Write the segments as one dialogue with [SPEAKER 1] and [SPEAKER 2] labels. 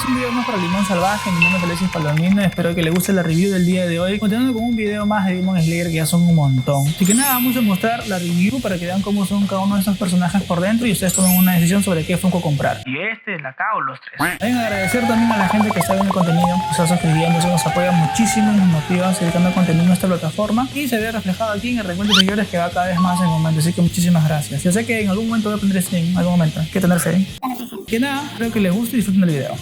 [SPEAKER 1] es un video más para Limón Salvaje. Mi nombre es Alexis Palomino. Espero que les guste la review del día de hoy. Continuando con un video más de Demon Slayer, que ya son un montón. Así que nada, vamos a mostrar la review para que vean cómo son cada uno de estos personajes por dentro y ustedes tomen una decisión sobre qué Funko comprar. Y la K o los tres. También agradecer también a la gente que está viendo el contenido, que está suscribiendo, eso nos apoya muchísimo y nos motiva a seguir dando contenido en nuestra plataforma. Y se ve reflejado aquí en el recuento de seguidores que va cada vez más en el momento. Así que muchísimas gracias. Yo sé que en algún momento voy a poner stream, en algún momento. Hay que tener fe. Que nada, espero que les guste y disfruten del video.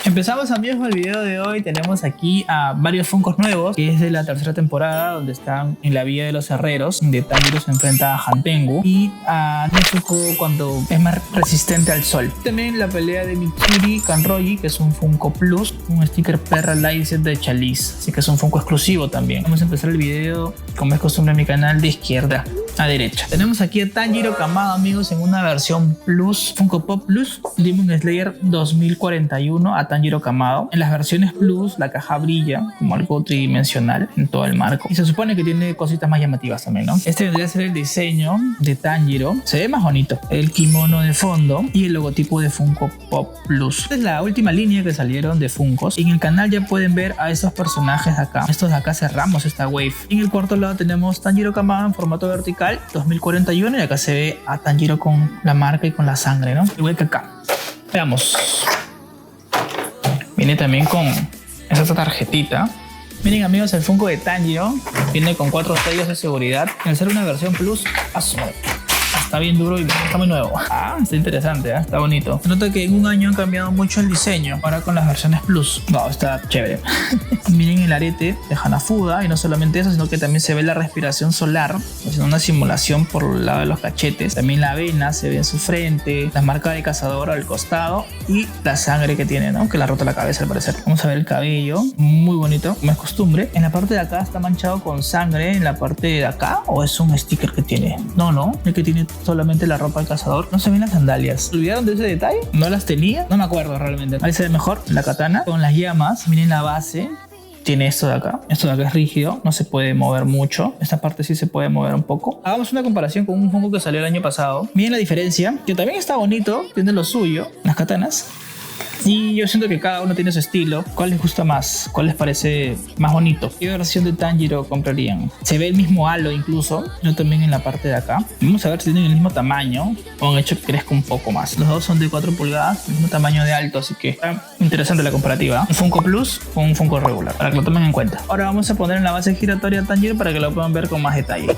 [SPEAKER 1] Empezamos, amigos, con el video de hoy. Tenemos aquí a varios Funkos nuevos, que es de la tercera temporada, donde están en la Villa de los Herreros, donde Tanjiro se enfrenta a Hantengu y a Nezuko cuando es más resistente al sol. También la pelea de Mitsuri Kanroji, que es un Funko Plus, un sticker perra Light de Chalice, así que es un Funko exclusivo también. Vamos a empezar el video, como es costumbre en mi canal, de izquierda a derecha. Tenemos aquí a Tanjiro Kamado, amigos, en una versión Plus, Funko Pop Plus, Demon Slayer 2041 a Tanjiro Kamado. En las versiones Plus la caja brilla como algo tridimensional en todo el marco y se supone que tiene cositas más llamativas también, ¿no? Este vendría a ser el diseño de Tanjiro. Se ve más bonito, el kimono de fondo y el logotipo de Funko Pop Plus. Esta es la última línea que salieron de Funkos. En el canal ya pueden ver a estos personajes de acá. Estos de acá cerramos esta wave. En el cuarto lado tenemos Tanjiro Kamado en formato vertical 2041 y acá se ve a Tanjiro con la marca y con la sangre, ¿no? Igual que acá. Veamos. Viene también con esta tarjetita. Miren, amigos, el Funko de Tanjiro viene con 4 sellos de seguridad. Al ser una versión Plus, está bien duro y está muy nuevo. Está interesante, está bonito. Se nota que en un año han cambiado mucho el diseño. Ahora con las versiones Plus. Está chévere. Miren el arete de Hanafuda. Y no solamente eso, sino que también se ve la respiración solar, haciendo una simulación por el lado de los cachetes. También la vena se ve en su frente, la marca de cazador al costado y la sangre que tiene, ¿no? Que le ha roto la cabeza al parecer. Vamos a ver el cabello, muy bonito, como es costumbre. En la parte de acá está manchado con sangre. En la parte de acá, ¿o es un sticker que tiene? No, el que tiene solamente la ropa del cazador. No se ven las sandalias. ¿Olvidaron de ese detalle? ¿No las tenía? No me acuerdo realmente. Ahí se ve mejor la katana con las llamas. Miren la base. Tiene esto de acá. Esto de acá es rígido, no se puede mover mucho. Esta parte sí se puede mover un poco. Hagamos una comparación con un Funko que salió el año pasado. Miren la diferencia, que también está bonito, tiene lo suyo, las katanas. Y yo siento que cada uno tiene su estilo. ¿Cuál les gusta más? ¿Cuál les parece más bonito? ¿Qué versión de Tanjiro comprarían? Se ve el mismo halo incluso. Yo también en la parte de acá. Vamos a ver si tienen el mismo tamaño o han hecho que crezca un poco más. Los dos son de 4 pulgadas, el mismo tamaño de alto, así que está interesante la comparativa. Un Funko Plus con un Funko regular, para que lo tomen en cuenta. Ahora vamos a poner en la base giratoria Tanjiro para que lo puedan ver con más detalle.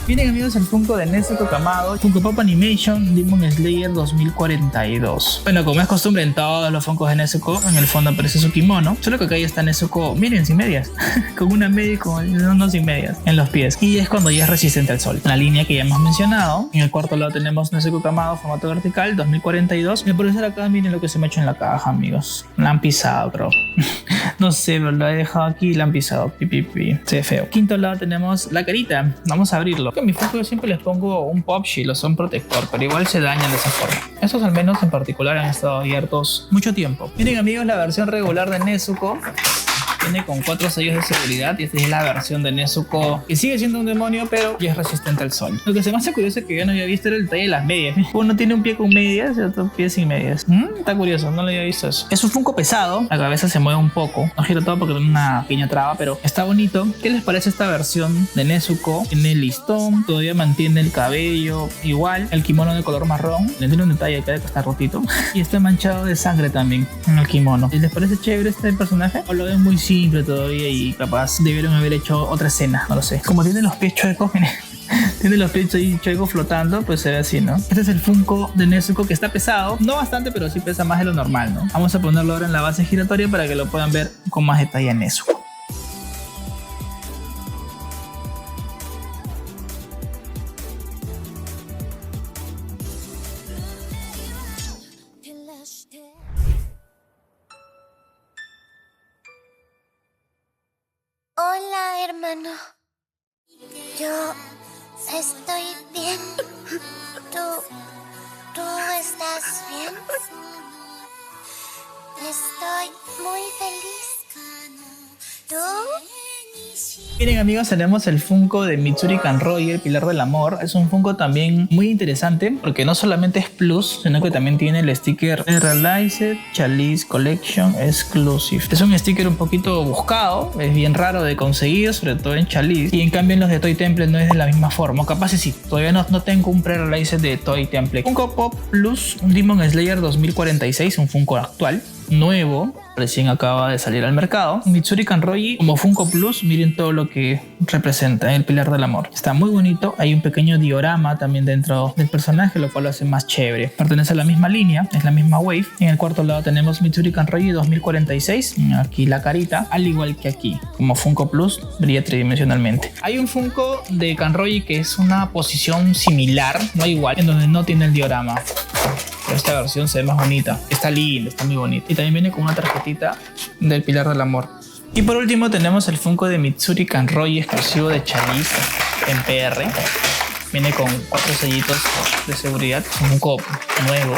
[SPEAKER 1] Miren, amigos, el Funko de Nezuko Kamado, Funko Pop Animation Demon Slayer 2042. Bueno, como es costumbre en todos los Funkos de Nezuko, en el fondo aparece su kimono, solo que acá ya está Nezuko, miren, sin medias, con una media y con no sin medias en los pies, y es cuando ya es resistente al sol. La línea que ya hemos mencionado. En el cuarto lado tenemos Nezuko Kamado formato vertical 2042. Y al parecer acá miren lo que se me ha hecho en la caja, amigos. La han pisado, bro. No sé, pero lo he dejado aquí y la han pisado. Pipipi. Se ve feo. Quinto lado tenemos la carita. Vamos a abrirlo. En mi Funko yo siempre les pongo un pop shield o son protector, pero igual se dañan de esa forma. Estos al menos en particular han estado abiertos mucho tiempo. Miren, amigos, la versión regular de Nezuko viene con 4 sellos de seguridad y esta es la versión de Nezuko que sigue siendo un demonio pero ya es resistente al sol. Lo que se me hace curioso es que yo no había visto era el detalle de las medias. Uno tiene un pie con medias y otro pie sin medias. Está curioso, no lo había visto eso. Es un Funko pesado, la cabeza se mueve un poco, no gira todo porque tiene una pequeña traba, pero está bonito. ¿Qué les parece esta versión de Nezuko? Tiene el listón, todavía mantiene el cabello igual, el kimono de color marrón, le tiene un detalle que está rotito y está manchado de sangre también en el kimono. ¿Les parece chévere este personaje o lo ven muy simple todavía y capaz debieron haber hecho otra escena? No lo sé. Como tiene los pies chuecos, miren, tiene los pies ahí chuecos flotando, pues se ve así, ¿no? Este es el Funko de Nezuko, que está pesado, no bastante, pero sí pesa más de lo normal, ¿no? Vamos a ponerlo ahora en la base giratoria para que lo puedan ver con más detalle en Nezuko.
[SPEAKER 2] hermano. Yo estoy bien. ¿Tú estás bien? Estoy muy feliz. ¿Tú?
[SPEAKER 1] Miren amigos, tenemos el Funko de Mitsuri Kanrogi, el Pilar del Amor. Es un Funko también muy interesante porque no solamente es Plus, sino que también tiene el sticker Realized Chalice Collection Exclusive. Es un sticker un poquito buscado, es bien raro de conseguir, sobre todo en Chalice. Y en cambio en los de Toy Temple no es de la misma forma. Capaz sí, todavía no tengo un pre-realized de Toy Temple. Funko Pop Plus Demon Slayer 2046, un Funko actual, nuevo, recién acaba de salir al mercado. Mitsuri Kanrogi como Funko Plus, miren todo lo que representa el Pilar del Amor. Está muy bonito, hay un pequeño diorama también dentro del personaje, lo cual lo hace más chévere. Pertenece a la misma línea, es la misma wave. En el cuarto lado tenemos Mitsuri Kanrogi 2046, aquí la carita, al igual que aquí. Como Funko Plus, brilla tridimensionalmente. Hay un Funko de Kanrogi que es una posición similar, no igual, en donde no tiene el diorama. Esta versión se ve más bonita, está linda, está muy bonita. Y también viene con una tarjetita del Pilar del Amor. Y por último tenemos el Funko de Mitsuri Kanrogi exclusivo de Chalice en PR. Viene con 4 sellitos de seguridad, un Funko nuevo.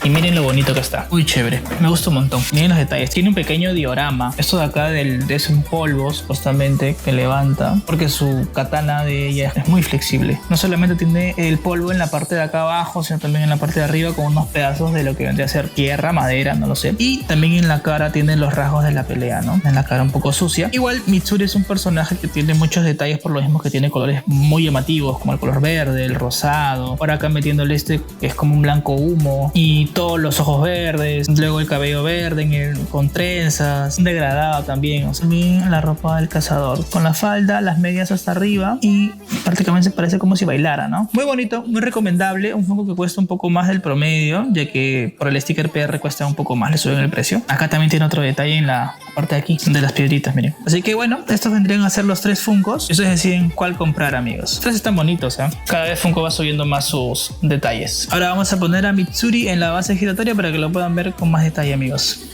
[SPEAKER 1] Y miren lo bonito que está, muy chévere, me gusta un montón. Miren los detalles, tiene un pequeño diorama. Esto de acá es un polvo supuestamente que levanta, porque su katana de ella es muy flexible. No solamente tiene el polvo en la parte de acá abajo, sino también en la parte de arriba con unos pedazos de lo que vendría a ser tierra, madera, no lo sé. Y también en la cara tiene los rasgos de la pelea, ¿no? En la cara un poco sucia. Igual Mitsuri es un personaje que tiene muchos detalles, por lo mismo que tiene colores muy llamativos, como el color verde, el rosado. Por acá metiéndole este que es como un blanco humo, y todos los ojos verdes, luego el cabello verde con trenzas, degradado también. O sea, también la ropa del cazador, con la falda, las medias hasta arriba, y prácticamente parece como si bailara, ¿no? Muy bonito, muy recomendable. Un Funko que cuesta un poco más del promedio, ya que por el sticker PR cuesta un poco más, le suben el precio. Acá también tiene otro detalle en la parte de aquí, de las piedritas, miren. Así que bueno, estos vendrían a ser los 3 Funkos. Ustedes deciden cuál comprar, amigos. Los 3 están bonitos, ¿eh? Cada vez Funko va subiendo más sus detalles. Ahora vamos a poner a Mitsuri en la base giratoria para que lo puedan ver con más detalle, amigos.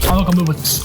[SPEAKER 1] Vamos con Bluebots.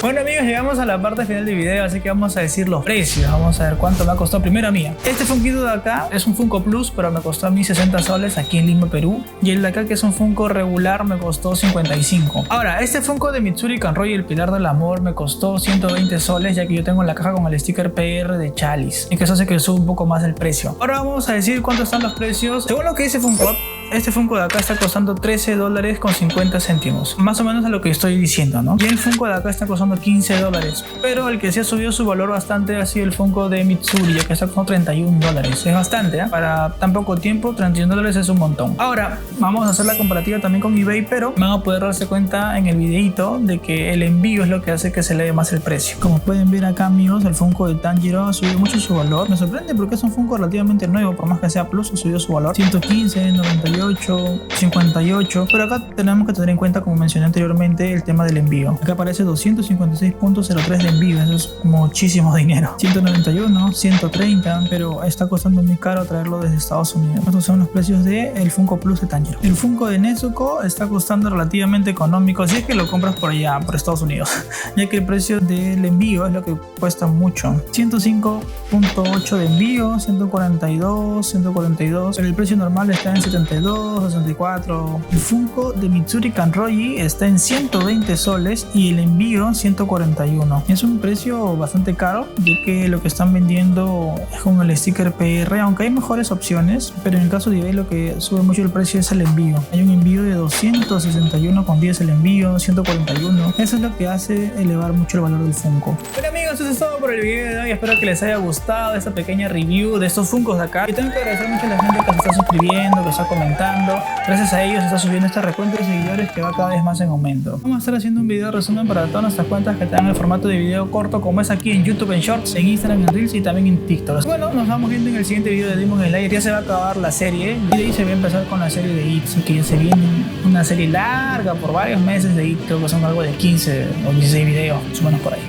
[SPEAKER 1] Bueno amigos, llegamos a la parte final del video, así que vamos a decir los precios. Vamos a ver cuánto me ha costado primero a mí. Este Funkito de acá es un Funko Plus, pero me costó a mí 60 soles aquí en Lima, Perú. Y el de acá, que es un Funko regular, me costó 55. Ahora, este Funko de Mitsuri Kanrogi, el Pilar del Amor, me costó 120 soles, ya que yo tengo la caja con el sticker PR de Chalice, y que eso hace que suba un poco más el precio. Ahora vamos a decir cuánto están los precios. Según lo que dice Funko, este Funko de acá está costando 13 dólares con 50 céntimos. Más o menos a lo que estoy diciendo, ¿no? Y el Funko de acá está costando 15 dólares. Pero el que sí ha subido su valor bastante ha sido el Funko de Mitsuri, ya que está costando 31 dólares. Es bastante, ¿eh? Para tan poco tiempo, 31 dólares es un montón. Ahora, vamos a hacer la comparativa también con eBay, pero van a poder darse cuenta en el videito de que el envío es lo que hace que se eleve más el precio. Como pueden ver acá, amigos, el Funko de Tanjiro ha subido mucho su valor. Me sorprende porque es un Funko relativamente nuevo, por más que sea Plus, ha subido su valor. 115, 98, 58, pero acá tenemos que tener en cuenta, como mencioné anteriormente, el tema del envío. Acá aparece 256.03 de envío, eso es muchísimo dinero. 191, 130, pero está costando muy caro traerlo desde Estados Unidos. Estos son los precios del Funko Plus de Tanjiro. El Funko de Nezuko está costando relativamente económico si es que lo compras por allá, por Estados Unidos, ya que el precio del envío es lo que cuesta mucho. 105.8 de envío, 142, 142, pero el precio normal está en 72, 64. El Funko de Mitsuri Kanrogi está en 120 soles y el envío 141. Es un precio bastante caro, ya que lo que están vendiendo es con el sticker PR, aunque hay mejores opciones, pero en el caso de eBay lo que sube mucho el precio es el envío. Hay un envío de 261,10 el envío, 141. Eso es lo que hace elevar mucho el valor del Funko. Bueno amigos, eso es todo por el video de hoy. Espero que les haya gustado esta pequeña review de estos Funkos de acá. Y tengo que agradecer mucho a la gente que se está suscribiendo, que está comentando, disfrutando. Gracias a ellos está subiendo este recuento de seguidores que va cada vez más en aumento. Vamos a estar haciendo un video resumen para todas nuestras cuentas que tengan el formato de video corto, como es aquí en YouTube, en Shorts, en Instagram, en Reels y también en TikTok. Bueno, nos vamos viendo en el siguiente video de Demon Slayer. Ya se va a acabar la serie y de ahí se va a empezar con la serie de Itzy, que se viene una serie larga por varios meses de Itzy. Creo que son algo de 15 o 16 videos, más o menos por ahí.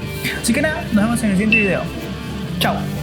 [SPEAKER 1] Así que nada, nos vemos en el siguiente video. Chao.